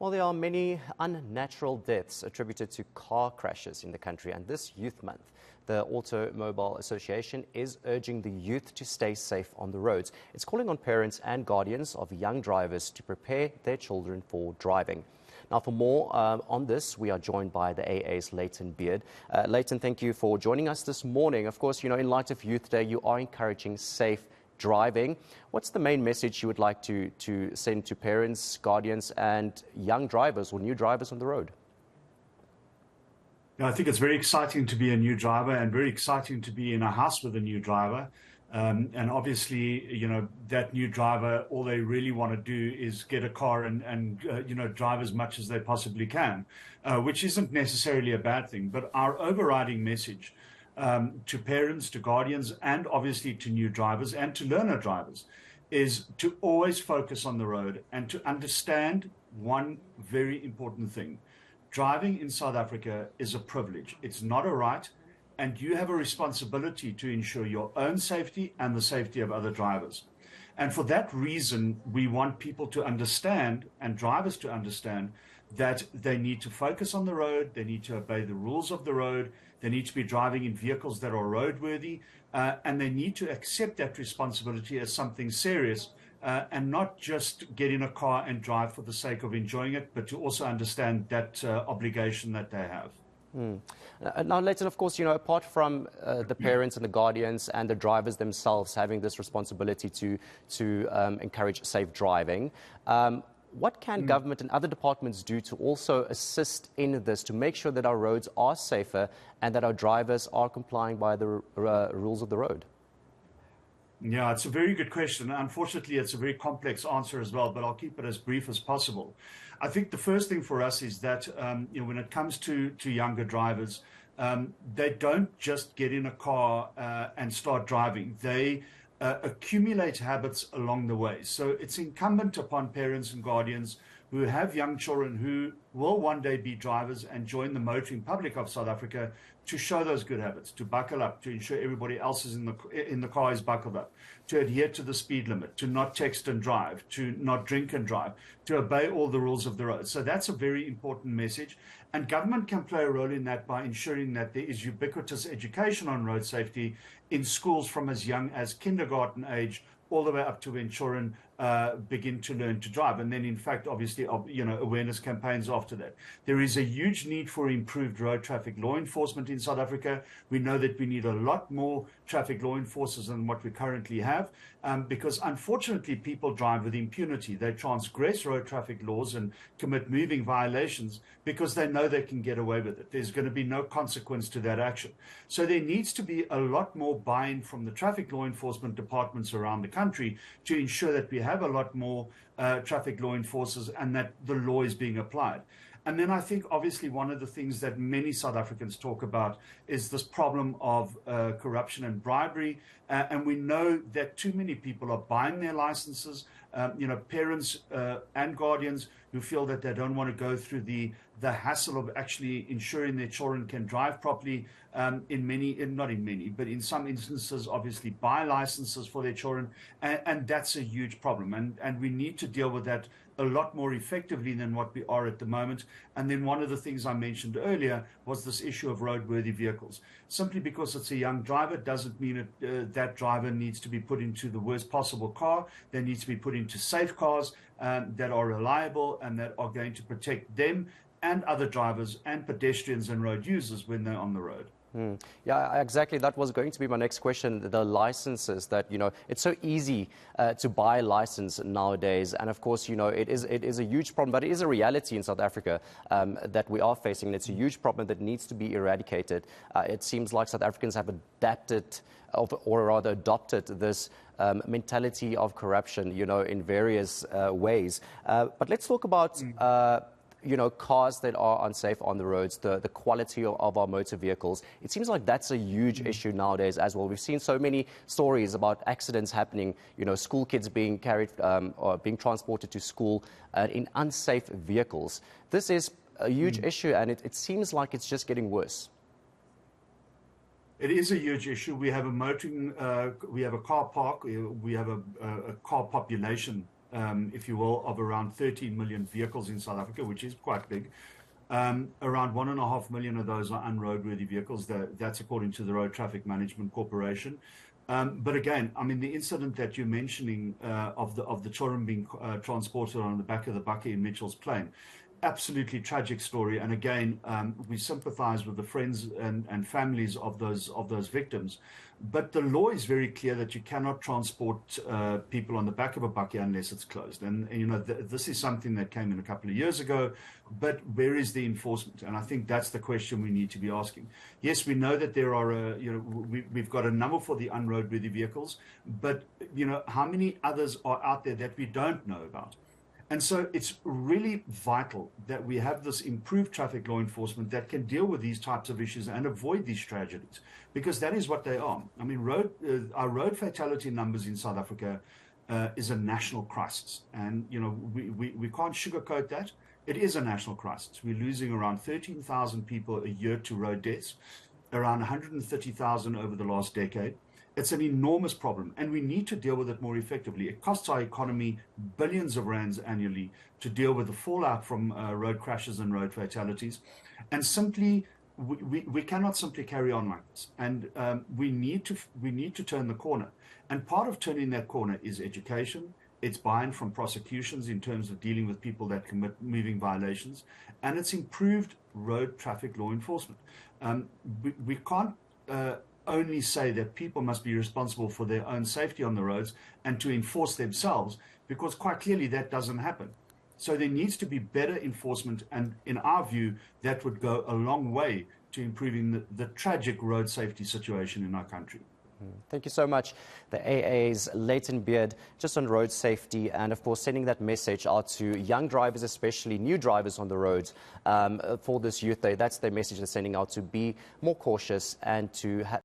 Well, there are many unnatural deaths attributed to car crashes in the country, and this Youth Month, the Automobile Association is urging the youth to stay safe on the roads. It's calling on parents and guardians of young drivers to prepare their children for driving. Now, for more on this, we are joined by the AA's Layton. Layton, thank you for joining us this morning. Of course, in light of Youth Day, you are encouraging safe driving. What's the main message you would like to send to parents, guardians and young drivers or new drivers on the road? I think it's very exciting to be a new driver and very exciting to be in a house with a new driver. And obviously, that new driver, all they really want to do is get a car and drive as much as they possibly can, which isn't necessarily a bad thing. But our overriding message to parents, to guardians, and obviously to new drivers and to learner drivers is to always focus on the road and to understand one very important thing. Driving in South Africa is a privilege. It's not a right, and you have a responsibility to ensure your own safety and the safety of other drivers. And for that reason, we want people to understand and drivers to understand that they need to focus on the road, they need to obey the rules of the road, they need to be driving in vehicles that are roadworthy, and they need to accept that responsibility as something serious and not just get in a car and drive for the sake of enjoying it, but to also understand that obligation that they have. Now, Layton, of course, apart from the parents and the guardians and the drivers themselves having this responsibility to encourage safe driving, what can government and other departments do to also assist in this, to make sure that our roads are safer and that our drivers are complying by the rules of the road? Yeah, it's a very good question. Unfortunately, it's a very complex answer as well, but I'll keep it as brief as possible. I think the first thing for us is that when it comes to younger drivers, they don't just get in a car and start driving. They accumulate habits along the way. So it's incumbent upon parents and guardians who have young children who will one day be drivers and join the motoring public of South Africa to show those good habits, to buckle up, to ensure everybody else is in the car is buckled up, to adhere to the speed limit, to not text and drive, to not drink and drive, to obey all the rules of the road. So that's a very important message. And government can play a role in that by ensuring that there is ubiquitous education on road safety in schools from as young as kindergarten age all the way up to when children begin to learn to drive. And then, in fact, obviously, awareness campaigns after that. There is a huge need for improved road traffic law enforcement in South Africa. We know that we need a lot more traffic law enforcers than what we currently have, because unfortunately, people drive with impunity. They transgress road traffic laws and commit moving violations because they know they can get away with it. There's going to be no consequence to that action. So there needs to be a lot more buy-in from the traffic law enforcement departments around the country to ensure that we have a lot more traffic law enforcers and that the law is being applied. And then I think obviously one of the things that many South Africans talk about is this problem of corruption and bribery. And we know that too many people are buying their licenses, parents and guardians who feel that they don't want to go through the hassle of actually ensuring their children can drive properly, not in many, but in some instances, obviously buy licenses for their children. And that's a huge problem. And we need to deal with that a lot more effectively than what we are at the moment. And then one of the things I mentioned earlier was this issue of roadworthy vehicles. Simply because it's a young driver doesn't mean that driver needs to be put into the worst possible car. They need to be put into safe cars that are reliable and that are going to protect them and other drivers and pedestrians and road users when they're on the road. Yeah, exactly. That was going to be my next question. The licenses that, it's so easy to buy a license nowadays. And of course, it is a huge problem, but it is a reality in South Africa that we are facing. And it's a huge problem that needs to be eradicated. It seems like South Africans have adapted or rather adopted this mentality of corruption, in various ways. But let's talk about cars that are unsafe on the roads, the quality of our motor vehicles. It seems like that's a huge issue nowadays as well. We've seen so many stories about accidents happening, school kids being carried or being transported to school in unsafe vehicles. This is a huge issue, and it seems like it's just getting worse. It is a huge issue. We have a car park, we have a car population if you will, of around 13 million vehicles in South Africa, which is quite big. Around 1.5 million of those are unroadworthy vehicles. That's according to the Road Traffic Management Corporation. But again, I mean, the incident that you're mentioning of the children being transported on the back of the bakkie in Mitchell's Plain, absolutely tragic story. And again, we sympathize with the friends and families of those victims. But the law is very clear that you cannot transport people on the back of a bakkie unless it's closed. And you know, this is something that came in a couple of years ago. But where is the enforcement? And I think that's the question we need to be asking. Yes, we know that there are, we've got a number for the unroadworthy vehicles, but you know, how many others are out there that we don't know about? And so it's really vital that we have this improved traffic law enforcement that can deal with these types of issues and avoid these tragedies, because that is what they are. I mean, our road fatality numbers in South Africa is a national crisis. And, you know, we can't sugarcoat that. It is a national crisis. We're losing around 13,000 people a year to road deaths, around 130,000 over the last decade. It's an enormous problem, and we need to deal with it more effectively. It costs our economy billions of rands annually to deal with the fallout from road crashes and road fatalities. And simply, we cannot simply carry on like this. And we need to turn the corner. And part of turning that corner is education. It's buy-in from prosecutions in terms of dealing with people that commit moving violations. And it's improved road traffic law enforcement. We can't only say that people must be responsible for their own safety on the roads and to enforce themselves, because quite clearly that doesn't happen. So there needs to be better enforcement, and in our view, that would go a long way to improving the tragic road safety situation in our country. Thank you so much. The AA's Layton Beard, just on road safety, and of course sending that message out to young drivers, especially new drivers on the roads, for this Youth Day. That's their message they're sending out, to be more cautious and to